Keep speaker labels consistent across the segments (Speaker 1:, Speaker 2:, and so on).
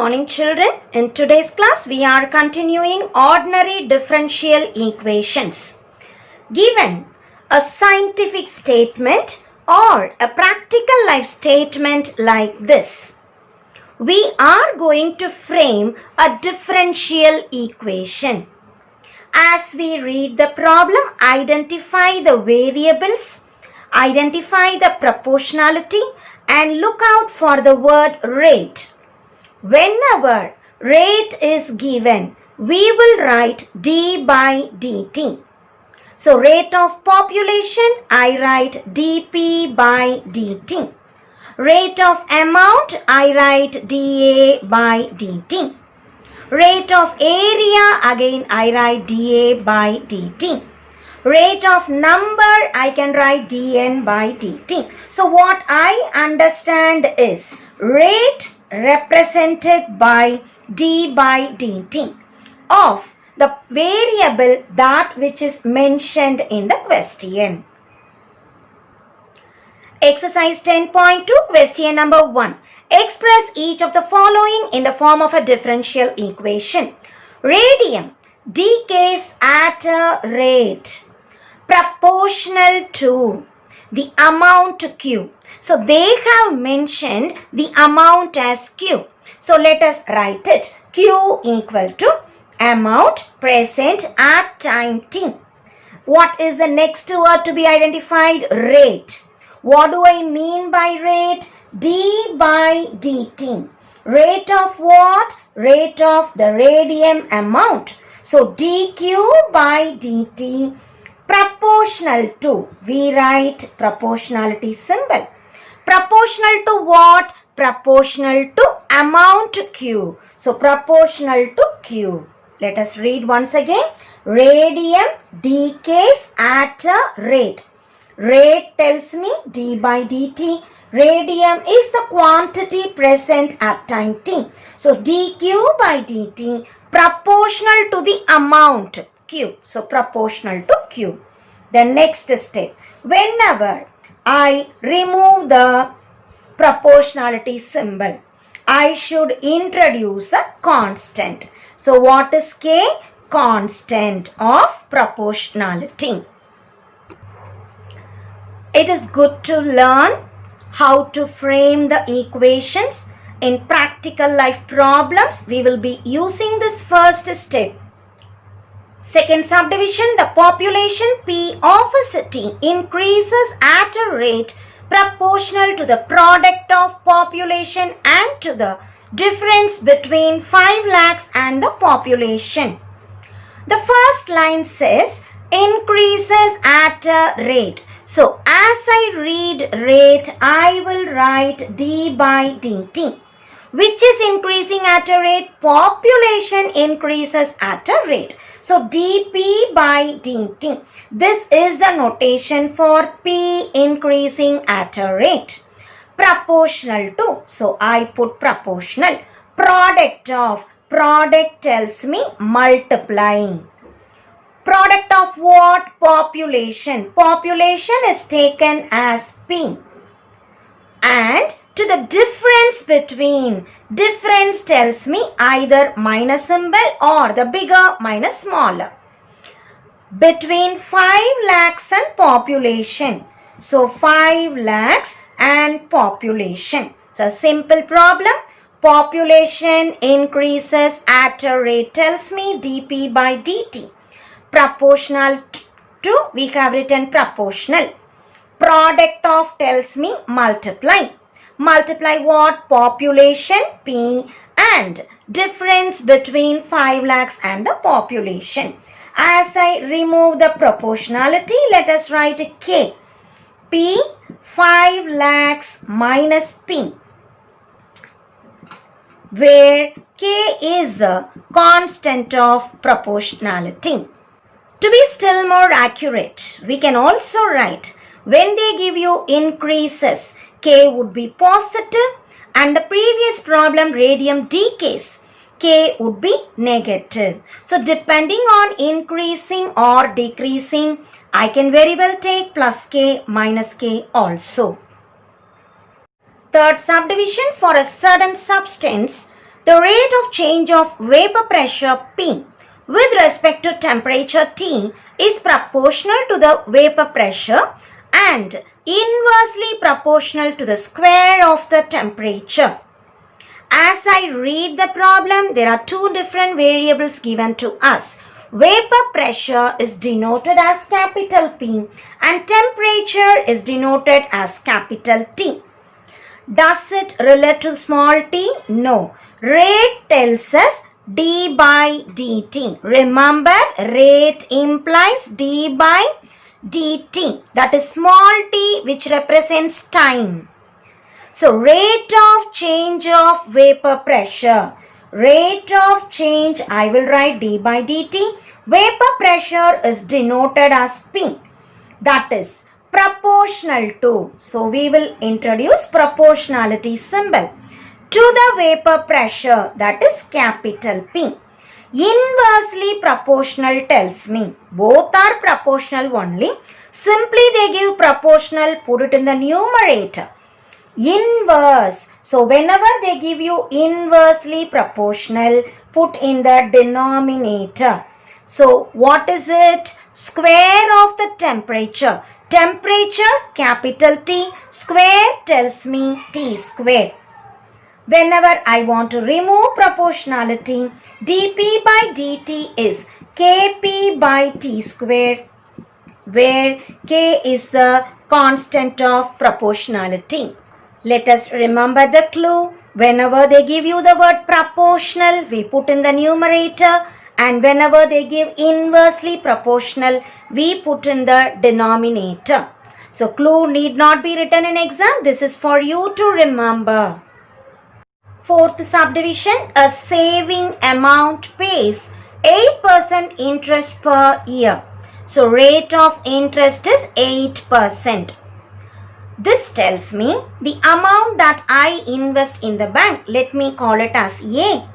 Speaker 1: morning children. In today's class we are continuing ordinary differential equations. Given a scientific statement or a practical life statement like this, we are going to frame a differential equation. As we read the problem, identify the variables, identify the proportionality and look out for the word rate. Whenever rate is given, we will write d by dt. So rate of population, I write dp by dt. Rate of amount, I write dA by dt. Rate of area, again I write dA by dt. Rate of number, I can write dn by dt. So what I understand is rate represented by d by dt of the variable that which is mentioned in the question. Exercise 10.2, question number 1. Express each of the following in the form of a differential equation. Radium decays at a rate proportional to the amount Q. So they have mentioned the amount as Q. So let us write it. Q equal to amount present at time t. What is the next word to be identified? Rate. What do I mean by rate? D by dt. Rate of what? Rate of the radium amount. So dq by dt proportional to, we write proportionality symbol. Proportional to what? Proportional to amount Q. So proportional to Q. Let us read once again. Radium decays at a rate. Rate tells me d by dt. Radium is the quantity present at time t. So dq by dt proportional to the amount Q. So proportional to Q. The next step. Whenever I remove the proportionality symbol, I should introduce a constant. So what is K? Constant of proportionality. It is good to learn how to frame the equations. In practical life problems, we will be using this first step. Second subdivision, the population P of a city increases at a rate proportional to the product of population and to the difference between 5 lakhs and the population. The first line says increases at a rate. So as I read rate, I will write d by dt. Which is increasing at a rate? Population increases at a rate. So dp by dt. This is the notation for P increasing at a rate. Proportional to. So I put proportional. Product of. Product tells me multiplying. Product of what? Population. Population is taken as P. And to the difference between, difference tells me either minus symbol or the bigger minus smaller. Between 5 lakhs and population. So 5 lakhs and population. It's a simple problem. Population increases at a rate tells me dp by dt. Proportional to, we have written proportional. Product of tells me multiply. Multiply what? Population P and difference between 5 lakhs and the population. As I remove the proportionality, let us write K. P 5 lakhs minus P, where K is the constant of proportionality. To be still more accurate, we can also write when they give you increases, K would be positive and the previous problem radium decays, K would be negative. So depending on increasing or decreasing, I can very well take plus K minus K also. Third subdivision, for a certain substance, The rate of change of vapor pressure P with respect to temperature T is proportional to the vapor pressure and inversely proportional to the square of the temperature. As I read the problem, there are two different variables given to us. Vapor pressure is denoted as capital P and temperature is denoted as capital T. Does it relate to small t? No. Rate tells us d by dt. Remember, rate implies d by dt. That is small t, which represents time. So, rate of change of vapor pressure. Rate of change, I will write d by dt. Vapor pressure is denoted as P. That is proportional to. So, we will introduce proportionality symbol to the vapor pressure, that is capital P. Inversely proportional tells me both are proportional only. Simply they give proportional, put it in the numerator. Inverse. So, whenever they give you inversely proportional, put in the denominator. So, what is it? Square of the temperature. Temperature, capital T, square tells me T square. Whenever I want to remove proportionality, dP by dt is Kp by T square, where K is the constant of proportionality. Let us remember the clue. Whenever they give you the word proportional, we put in the numerator, and whenever they give inversely proportional, we put in the denominator. So, clue need not be written in exam. This is for you to remember. Fourth subdivision, a saving amount pays 8% interest per year. So, rate of interest is 8%. This tells me the amount that I invest in the bank, let me call it as A.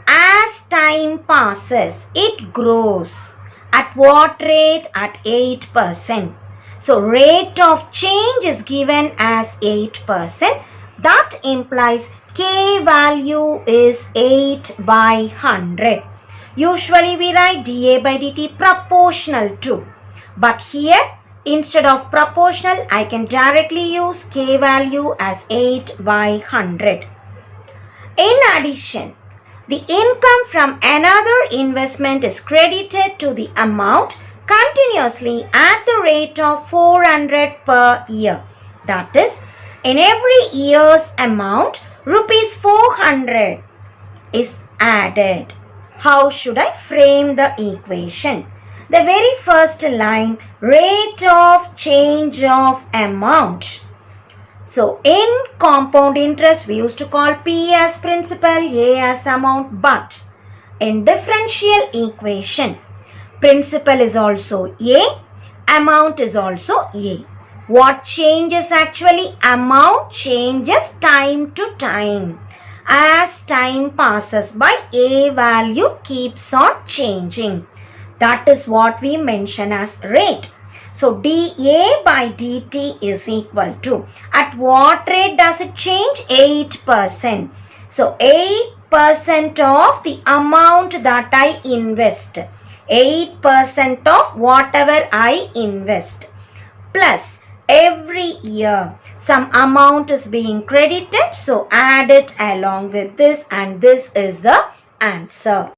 Speaker 1: As time passes, it grows. At what rate? At 8%. So, rate of change is given as 8%. That implies K value is 8 by 100. Usually we write dA by dt proportional to. But here, instead of proportional, I can directly use K value as 8 by 100. In addition, the income from another investment is credited to the amount continuously at the rate of 400 per year. That is, in every year's amount, rupees 400 is added. How should I frame the equation? The very first line, rate of change of amount. So, in compound interest, we used to call P as principal, A as amount, but in differential equation, principal is also A, amount is also A. What changes actually? Amount changes time to time. As time passes by, A value keeps on changing. That is what we mention as rate. So, dA by dt is equal to, at what rate does it change? 8%. So, 8% of the amount that I invest. 8% of whatever I invest. Plus, every year some amount is being credited. So, add it along with this, and this is the answer.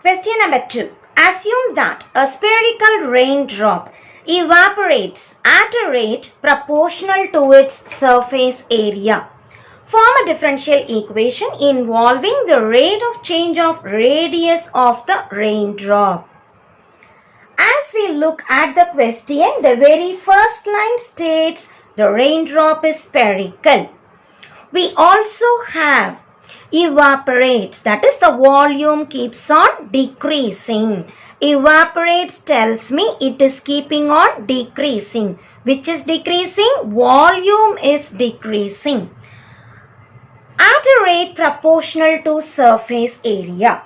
Speaker 1: Question number 2. Assume that a spherical raindrop evaporates at a rate proportional to its surface area. Form a differential equation involving the rate of change of radius of the raindrop. As we look at the question, the very first line states the raindrop is spherical. We also have evaporates, that is the volume keeps on decreasing. Evaporates tells me it is keeping on decreasing. Which is decreasing? Volume is decreasing at a rate proportional to surface area.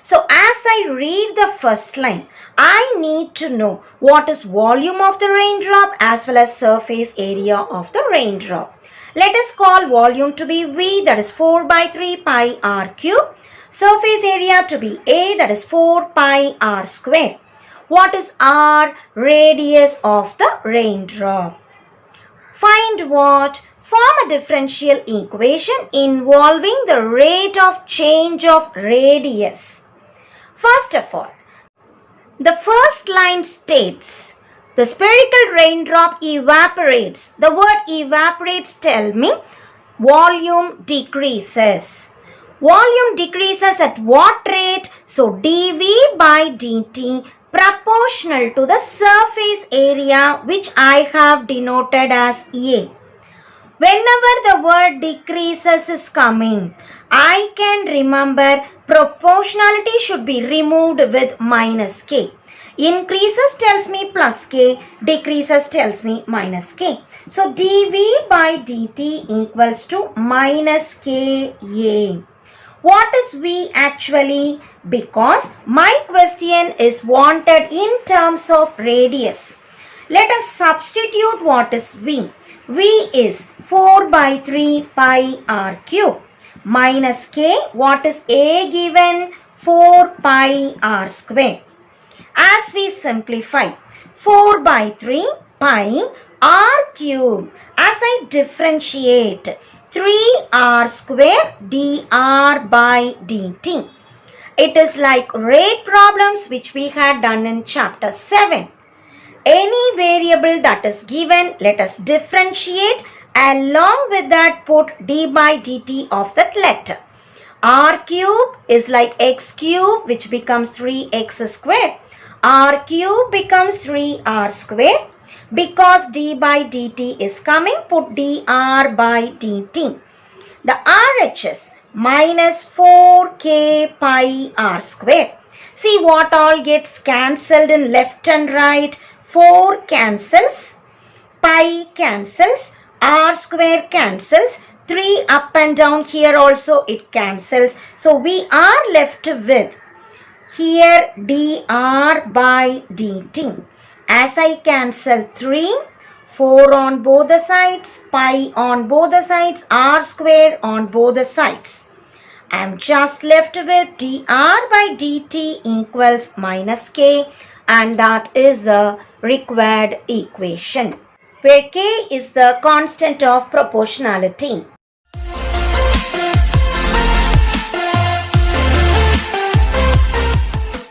Speaker 1: So as I read the first line, I need to know what is volume of the raindrop as well as surface area of the raindrop. Let us call volume to be V, that is 4 by 3 pi r cube. Surface area to be A, that is 4 pi r square. What is R? Radius of the raindrop. Find what? Form a differential equation involving the rate of change of radius. First of all, the first line states the spherical raindrop evaporates. The word evaporates tell me volume decreases. Volume decreases at what rate? So dV by dt proportional to the surface area, which I have denoted as A. Whenever the word decreases is coming, I can remember proportionality should be removed with minus k. Increases tells me plus k, decreases tells me minus k. So dV by dt equals to minus ka. What is V actually? Because my question is wanted in terms of radius. Let us substitute what is V. V is 4 by 3 pi r cube minus k. What is A given? 4 pi r square. As we simplify, 4 by 3 pi r cube. As I differentiate, 3r square dr by dt. It is like rate problems which we had done in chapter 7. Any variable that is given, let us differentiate. Along with that, put d by dt of that letter. R cube is like x cube, which becomes 3x square. R cube becomes 3r square. Because d by dt is coming, put dr by dt. The RHS minus 4k pi r square. See what all gets cancelled in left and right. 4 cancels, pi cancels, r square cancels, 3 up and down here also it cancels. So we are left with here dr by dt. As I cancel 3, 4 on both the sides, pi on both the sides, r square on both the sides. I am just left with dr by dt equals minus k, and that is the required equation, where k is the constant of proportionality.